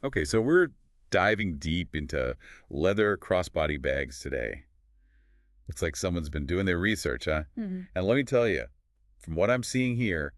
Okay, so we're diving deep into leather crossbody bags today. Looks like someone's been doing their research, huh? Mhm. And let me tell you, from what I'm seeing here,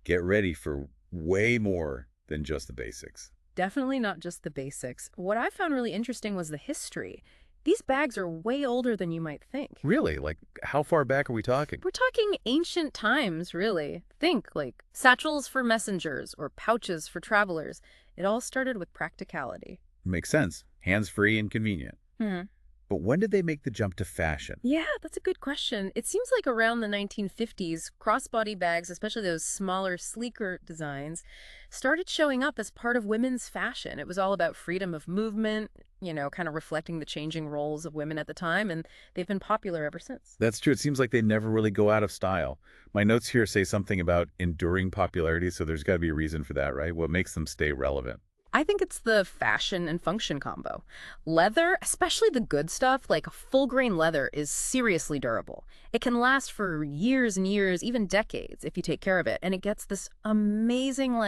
get ready for way more than just the basics. Definitely not just the basics. What I found really interesting was the history. These bags are way older than you might think. Really? Like, how far back are we talking? We're talking ancient times, really. Think like satchels for messengers or pouches for travelers. It all started with practicality. Makes sense. Hands-free and convenient. Hmm. But when did they make the jump to fashion? Yeah, that's a good question. It seems like around the 1950s, crossbody bags, especially those smaller, sleeker designs, started showing up as part of women's fashion. It was all about freedom of movement, kind of reflecting the changing roles of women at the time, and they've been popular ever since. That's true. It seems like they never really go out of style. My notes here say something about enduring popularity, so there's got to be a reason for that, right? What makes them stay relevant? I think it's the fashion and function combo. Leather, especially the good stuff, like full grain leather, is seriously durable. It can last for years and years, even decades, if you take care of it. And it gets this amazing,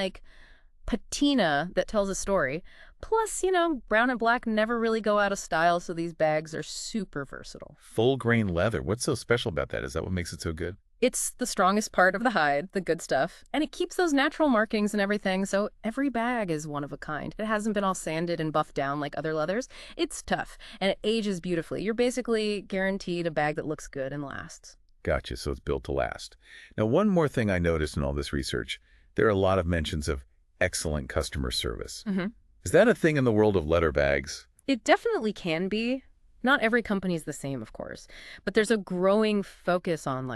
patina that tells a story. Plus, brown and black never really go out of style, so these bags are super versatile. Full grain leather. What's so special about that? Is that what makes it so good? It's the strongest part of the hide, the good stuff, and it keeps those natural markings and everything, so every bag is one of a kind. It hasn't been all sanded and buffed down like other leathers. It's tough, and it ages beautifully. You're basically guaranteed a bag that looks good and lasts. Gotcha. So it's built to last. Now, one more thing I noticed in all this research, there are a lot of mentions of excellent customer service. Hmm. Is that a thing in the world of leather bags? It definitely can be. Not every company is the same, of course, but there's a growing focus on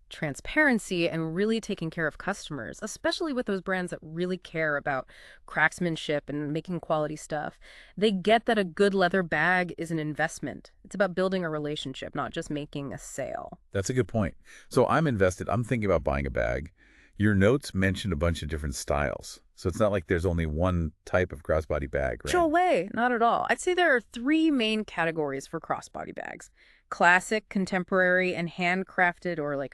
transparency and really taking care of customers, especially with those brands that really care about craftsmanship and making quality stuff. They get that a good leather bag is an investment. It's about building a relationship, not just making a sale. That's a good point. So I'm invested. I'm thinking about buying a bag. Your notes mentioned a bunch of different styles. So it's not like there's only one type of crossbody bag, No right? way, not at all. I'd say there are three main categories for crossbody bags: classic, contemporary, and handcrafted or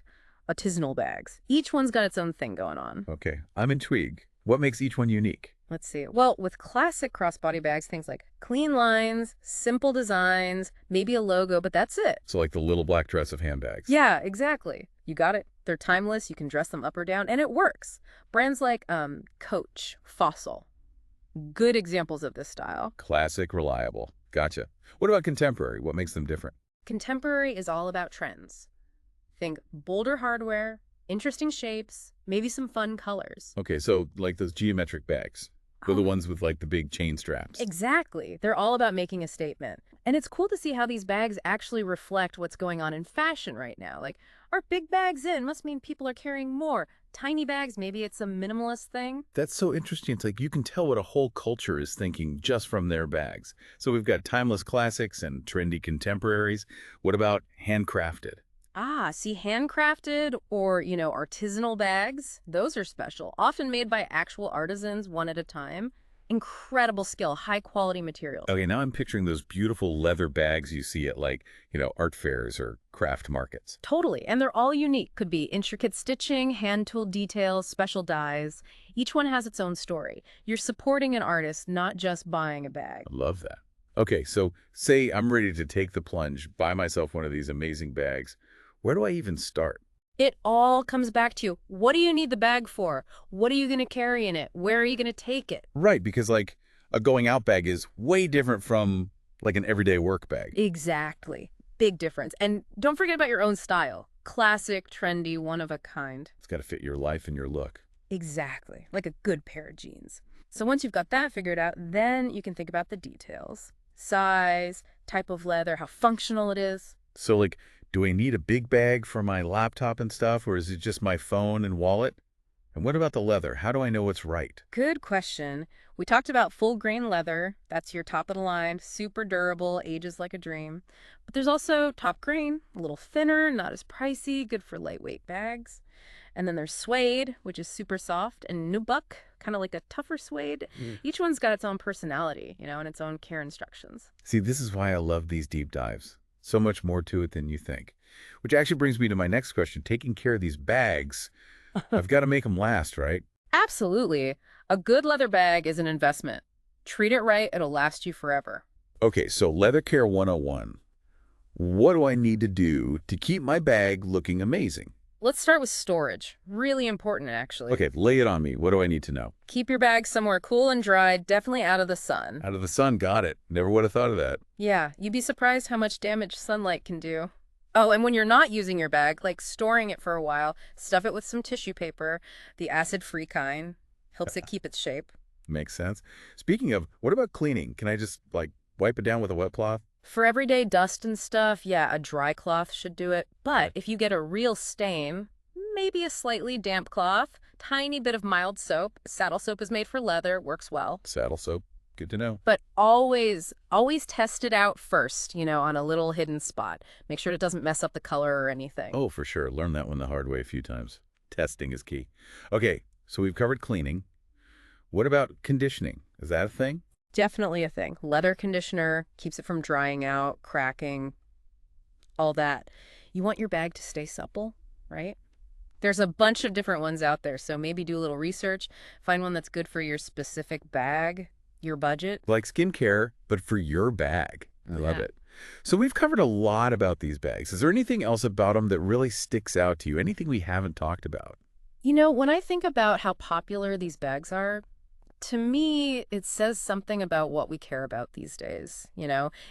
artisanal bags. Each one's got its own thing going on. Okay, I'm intrigued. What makes each one unique? Let's see. Well, with classic crossbody bags, things like clean lines, simple designs, maybe a logo, but that's it. So like the little black dress of handbags. Yeah, exactly. You got it. They're timeless. You can dress them up or down, and it works. Brands like Coach, Fossil, good examples of this style. Classic, reliable. Gotcha. What about contemporary? What makes them different? Contemporary is all about trends. Think bolder hardware, interesting shapes, maybe some fun colors. Okay, so like those geometric bags. They're the Oh, ones with like the big chain straps. exactly. They're all about making a statement. And it's cool to see how these bags actually reflect what's going on in fashion right now. Like, are big bags in? Must mean people are carrying more. Tiny bags, maybe it's a minimalist thing. That's so interesting. It's like you can tell what a whole culture is thinking just from their bags. So we've got timeless classics and trendy contemporaries. What about handcrafted? Ah, see, handcrafted or, artisanal bags, those are special, often made by actual artisans one at a time. Incredible skill, high quality materials. Okay, now I'm picturing those beautiful leather bags you see at like, art fairs or craft markets. Totally. And they're all unique. Could be intricate stitching, hand tool details, special dyes. Each one has its own story. You're supporting an artist, not just buying a bag. I love that. Okay, so say I'm ready to take the plunge, buy myself one of these amazing bags. Where do I even start? It all comes back to you. What do you need the bag for? What are you going to carry in it? Where are you going to take it? Right, because like a going out bag is way different from like an everyday work bag. Exactly. Big difference. And don't forget about your own style. Classic, trendy, one of a kind. It's got to fit your life and your look. Exactly. Like a good pair of jeans. So once you've got that figured out, then you can think about the details. Size, type of leather, how functional it is. So like, do I need a big bag for my laptop and stuff, or is it just my phone and wallet? And what about the leather? How do I know what's right? Good question. We talked about full grain leather. That's your top of the line, super durable, ages like a dream. But there's also top grain, a little thinner, not as pricey, good for lightweight bags. And then there's suede, which is super soft, and nubuck, kind of like a tougher suede. Each one's got its own personality, and its own care instructions. See, this is why I love these deep dives. So much more to it than you think. Which actually brings me to my next question. Taking care of these bags, I've got to make them last, right? Absolutely. A good leather bag is an investment. Treat it right, it'll last you forever. Okay, so Leather Care 101. What do I need to do to keep my bag looking amazing? Let's start with storage. Really important, actually. Okay, lay it on me. What do I need to know? Keep your bag somewhere cool and dry, definitely out of the sun. Out of the sun, got it. Never would have thought of that. Yeah, you'd be surprised how much damage sunlight can do. Oh, and when you're not using your bag, like storing it for a while, stuff it with some tissue paper, the acid-free kind. Helps it keep its shape. Makes sense. Speaking of, what about cleaning? Can I just, like, wipe it down with a wet cloth? For everyday dust and stuff, yeah, a dry cloth should do it. But Okay. if you get a real stain, maybe a slightly damp cloth, tiny bit of mild soap. Saddle soap is made for leather, works well. Saddle soap. Good to know. But always test it out first, on a little hidden spot. Make sure it doesn't mess up the color or anything. Oh, for sure. Learned that one the hard way a few times. Testing is key. Okay, so we've covered cleaning. What about conditioning? Is that a thing? Definitely a thing. Leather conditioner keeps it from drying out, cracking, all that. You want your bag to stay supple, right? There's a bunch of different ones out there, so maybe do a little research, find one that's good for your specific bag, your budget. Like skincare, but for your bag. I love Yeah. it. So we've covered a lot about these bags. Is there anything else about them that really sticks out to you? Anything we haven't talked about? When I think about how popular these bags are, to me, it says something about what we care about these days.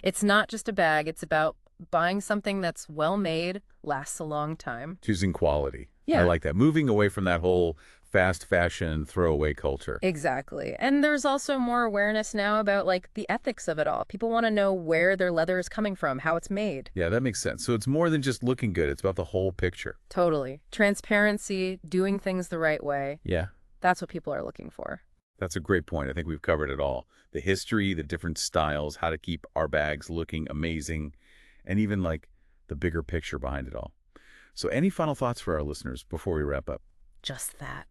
It's not just a bag, it's about buying something that's well made, lasts a long time. Choosing quality. I Yeah. like that. Moving away from that whole fast fashion throwaway culture. Exactly. And there's also more awareness now about like the ethics of it all. People want to know where their leather is coming from, how it's made. Yeah, that makes sense. So it's more than just looking good. It's about the whole picture. Totally. Transparency, doing things the right way. Yeah, That's what people are looking for. that's a great point. I think we've covered it all. The history, the different styles, how to keep our bags looking amazing, and even like the bigger picture behind it all. So any final thoughts for our listeners before we wrap up? Just that.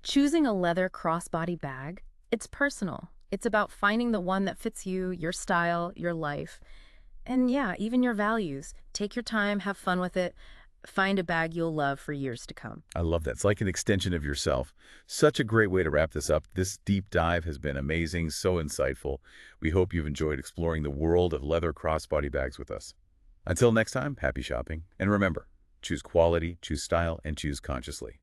Choosing a leather crossbody bag, it's personal. It's about finding the one that fits you, your style, your life, and yeah, even your values. Take your time, have fun with it. Find a bag you'll love for years to come. I love that. It's like an extension of yourself. Such a great way to wrap this up. This deep dive has been amazing, so insightful. We hope you've enjoyed exploring the world of leather crossbody bags with us. Until next time, happy shopping. And remember, choose quality, choose style, and choose consciously.